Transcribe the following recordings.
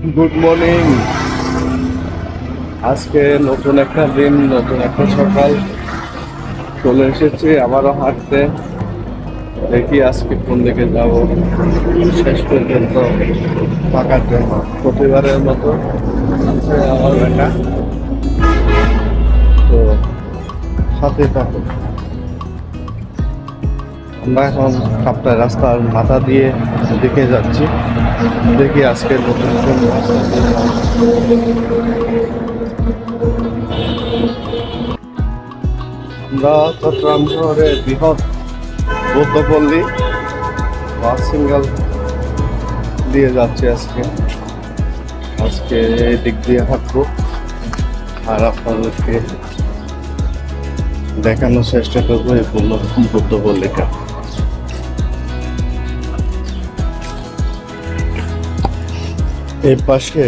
Good morning. আজকে নতুন একটা দিন, নতুন একটা সকাল। চলে এসেছি আবারও হাঁটতে। দেখি আজকে কোন দিকে যাব, শেষ পর্যন্ত থাকার জন্য প্রতিবারের মতো আছে আমার বেটা। তো সাথে থাকো। আমরা এখন কাপ্তাই রাস্তার মাথা দিয়ে দিকে যাচ্ছি। দেখি আজকে নতুন কোন রাস্তা দিয়ে যাবো। আমরা চট্টগ্রাম শহরে বৃহৎ বৌদ্ধপল্লী বাস সিঙ্গেল দিয়ে যাচ্ছি আজকে। আজকে এই দিক দিয়ে হাঁটবো আর আপনাদেরকে দেখানোর চেষ্টা করবো এই বৌদ্ধপল্লীটা। এই পাশে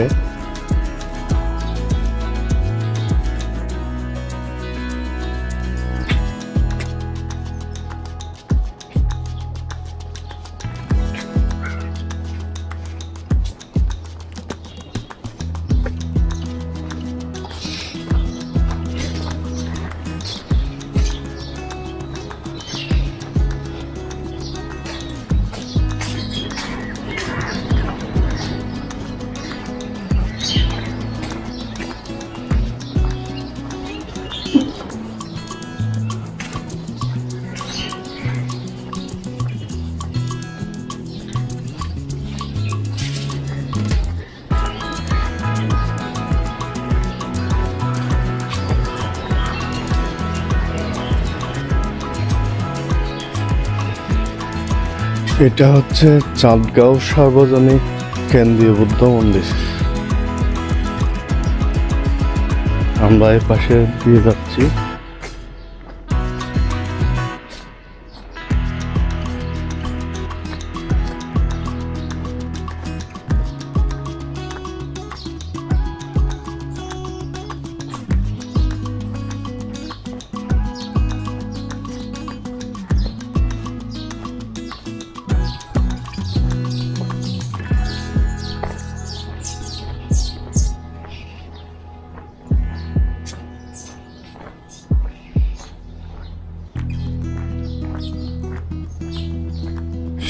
এটা হচ্ছে চাঁদগাঁও সার্বজনীন কেন্দ্রীয় বুদ্ধ মন্দির। আমরা এই পাশে দিয়ে যাচ্ছি।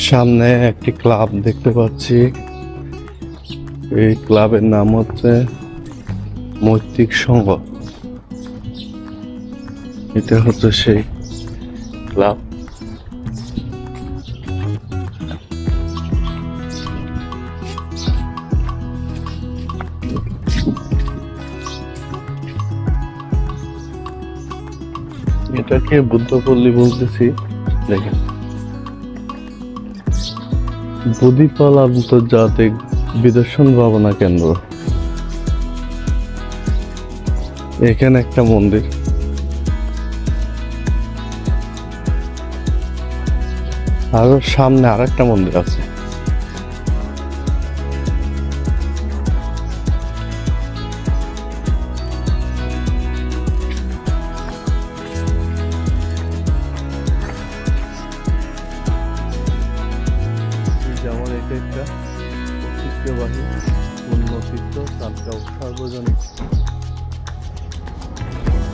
সামনে একটি ক্লাব দেখতে পাচ্ছি। এই ক্লাবের নাম হচ্ছে মৈত্রিক সংঘ। এটা হচ্ছে সেই ক্লাব। এটাকে বুদ্ধপল্লী বলতেছি। দেখেন, বুদ্ধিপাল আন্তর্জাতিক বিদর্শন ভাবনা কেন্দ্র। এখানে একটা মন্দির, আর সামনে আর একটা মন্দির আছে। যেমন এটা একটা ঐতিহ্যবাহী উন্নতিত চাঁদগাঁও সার্বজনীন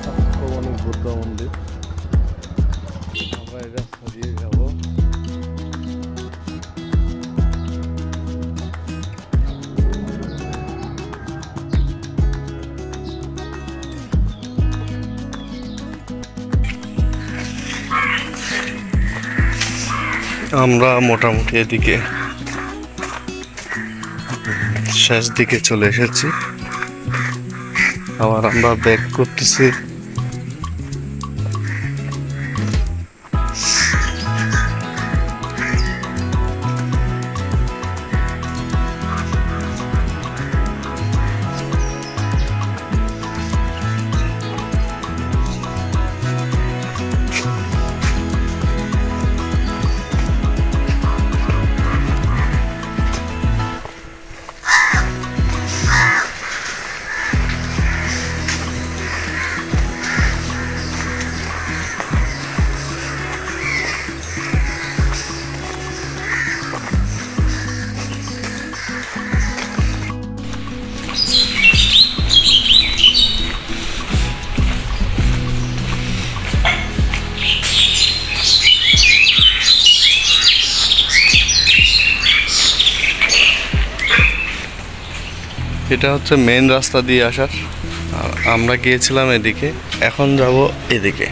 সাক্ষ্যমণি বুদ্ধ মন্দির। আমরা এই রাস্তা দিয়ে যাব। আমরা মোটামুটি এদিকে শেষ দিকে চলে এসেছি। আবার আমরা ব্যাক করতেছি। এটা হচ্ছে মেইন রাস্তা দিয়ে আসার, আর আমরা গিয়েছিলাম এদিকে, এখন যাব এদিকে।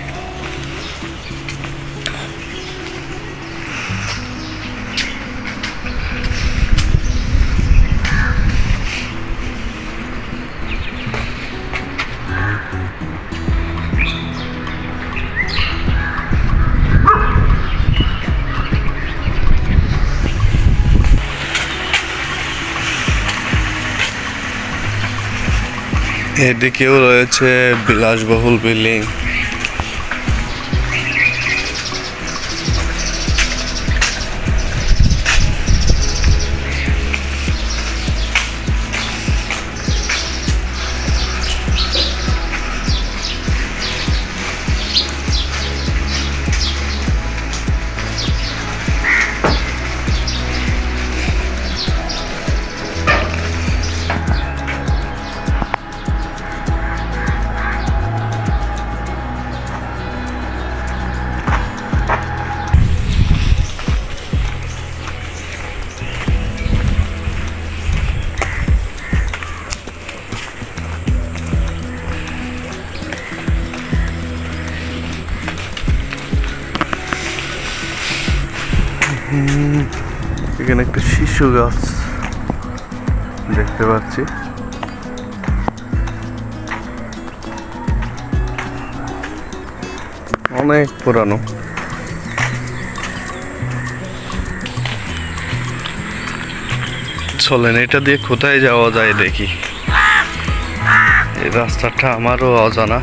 এদিকেও রয়েছে বিলাসবহুল বিল্ডিং। এখানে একটা শিশু গাছ দেখতে পাচ্ছি। অনেক পুরানো। চলেন এটা দিয়ে কোথায় যাওয়া যায় দেখি। এই রাস্তাটা আমারও অজানা,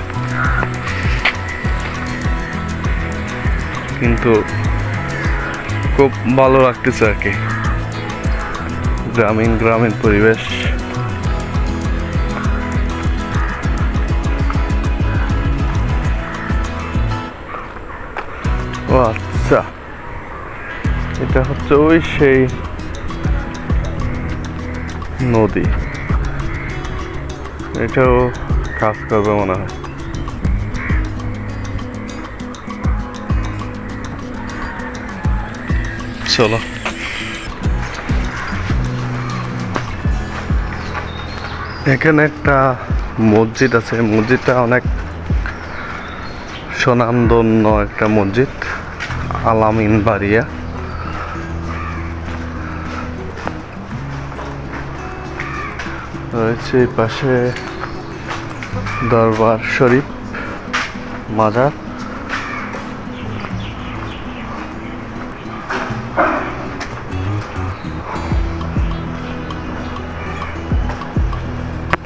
কিন্তু খুব ভালো লাগতেছে আর কি, গ্রামীণ পরিবেশ। ও আচ্ছা, এটা হচ্ছে ওই সেই নদী, এটাও কাজ করবে মনে হয়। চলো এখানে একটা মসজিদ আছে, মসজিদটা অনেক সুনামধন্য একটা মসজিদ, আলামিন বাড়িয়া। রয়েছে এই পাশে দরবার শরীফ মাজার।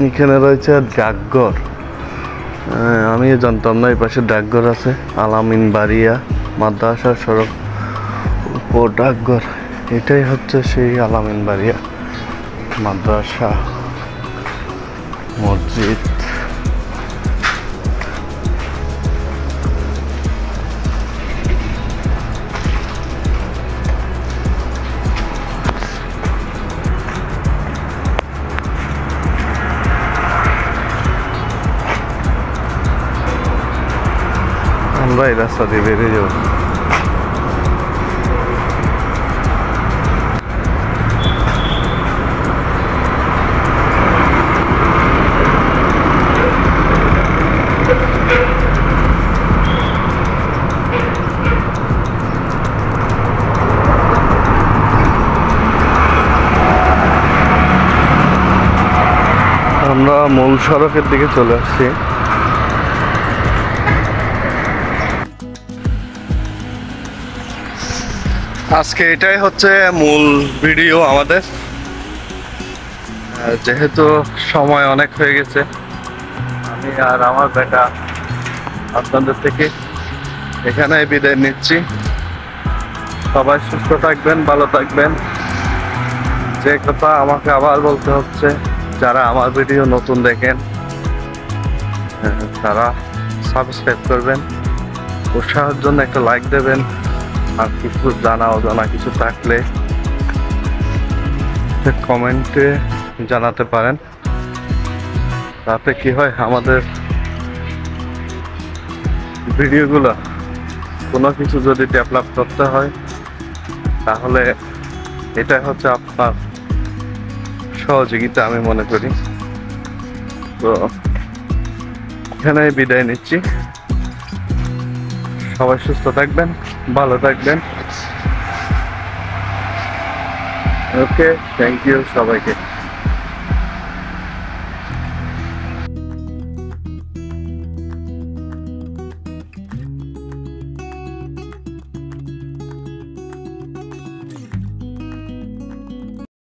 এখানে রয়েছে ডাকঘর, আমি জানতাম না এই পাশে ডাকঘর আছে। আলামিন বাড়িয়া মাদ্রাসা সড়ক উপর ডাকঘর, এটাই হচ্ছে সেই আলামিন বাড়িয়া মাদ্রাসা মসজিদ। আমরা এই রাস্তা দিয়ে বেরিয়ে যাব। আমরা মূল সড়কের দিকে চলে আসছি। আজকে এটাই হচ্ছে মূল ভিডিও আমাদের, যেহেতু সময় অনেক হয়ে গেছে। আমি আর আমার বেটা আপনাদের থেকে এখানে বিদায় নিচ্ছি। সবাই সুস্থ থাকবেন, ভালো থাকবেন। যে কথা আমাকে আবার বলতে হচ্ছে, যারা আমার ভিডিও নতুন দেখেন তারা সাবস্ক্রাইব করবেন, উৎসাহের জন্য একটা লাইক দেবেন, আর কিছু জানা অজানা কিছু থাকলে কমেন্টে জানাতে পারেন। তাতে কি হয়, আমাদের ভিডিওগুলো কোনো কিছু যদি ডেভেলপ করতে হয় তাহলে এটাই হচ্ছে আপনার সহযোগিতা আমি মনে করি। তো এখানে বিদায় নিচ্ছি। সবাই সুস্থ থাকবেন, ভালো থাকবেন। ওকে, থ্যাংক ইউ সবাইকে।